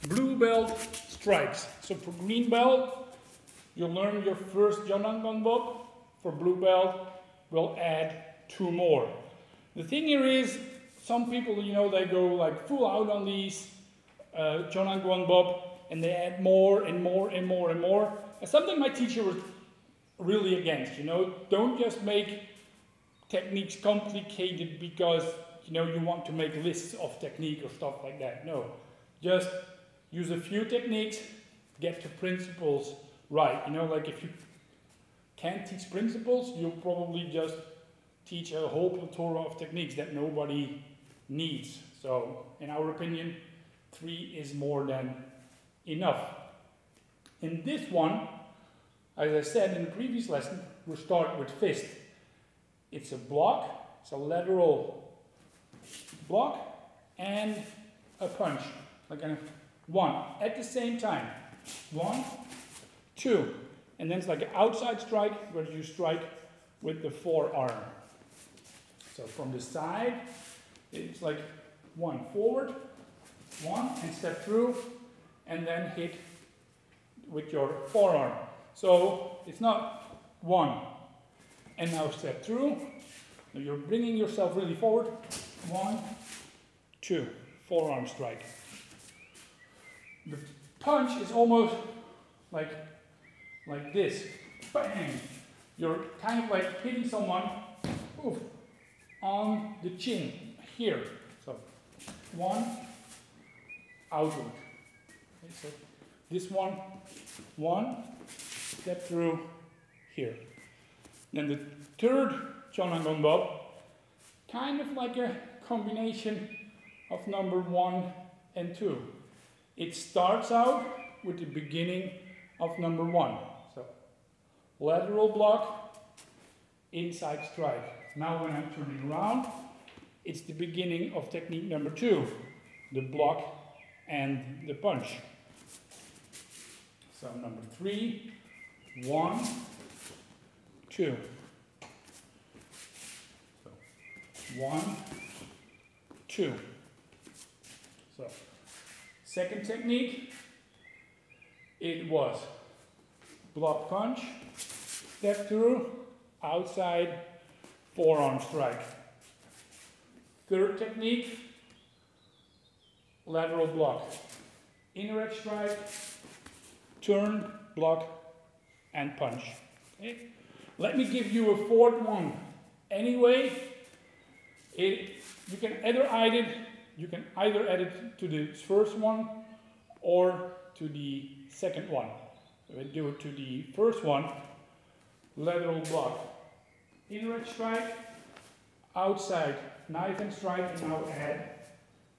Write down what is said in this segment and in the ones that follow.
blue belt strikes. So for green belt, you'll learn your first jeonhwan Gwonbeop. For blue belt, we'll add 2 more. The thing here is, some people, you know, they go like full out on these jeonhwan Gwonbeop, and they add more and more and more and more. And something my teacher was really against, you know. Don't just make techniques complicated because, you know, you want to make lists of technique or stuff like that. No, just use a few techniques, get the principles right. You know, like if you can't teach principles, you'll probably just teach a whole plethora of techniques that nobody needs. So, in our opinion, 3 is more than enough. In this one, as I said in the previous lesson, we'll start with fist. It's a block, it's a lateral block, and a punch, like a 1 at the same time. 1, 2, and then it's like an outside strike where you strike with the forearm. So from the side, it's like 1 forward, 1, and step through, and then hit with your forearm. So it's not 1 and now step through. You're bringing yourself really forward. 1, 2, forearm strike. The punch is almost like this. Bang! You're kind of like hitting someone on the chin here. So 1 outward. Okay, so this one, 1, step through here. Then the third jeonhwan Gwonbeop, kind of like a combination of number 1 and 2. It starts out with the beginning of number 1. So lateral block, inside strike. Now when I'm turning around, it's the beginning of technique number 2, the block and the punch. So number 3, 1, 2. So 1, 2. So second technique, it was block punch, step through, outside, forearm strike. Third technique, lateral block, inner edge strike, turn, block, and punch. Okay? Let me give you a 4th one. Anyway, you can either add it to the first one or to the second one. So I do it to the first one, lateral block, inner edge strike, outside knife and strike, and now add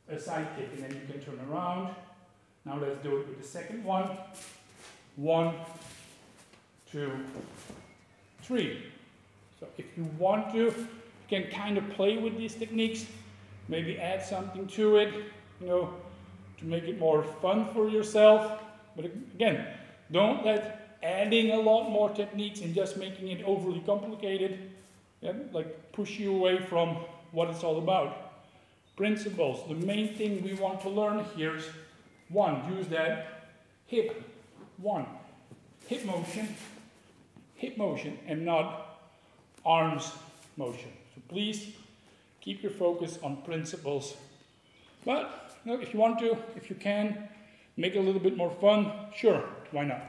a side kick, and then you can turn around. Now let's do it with the second one. 1, 2, 3. So if you want to, you can kind of play with these techniques, maybe add something to it, you know, to make it more fun for yourself. But again, don't let adding a lot more techniques and just making it overly complicated, like push you away from what it's all about. Principles. The main thing we want to learn here is 1, use that hip. 1, hip motion, and not arms motion. So please keep your focus on principles. But you know, if you want to, if you can, make it a little bit more fun, sure, why not?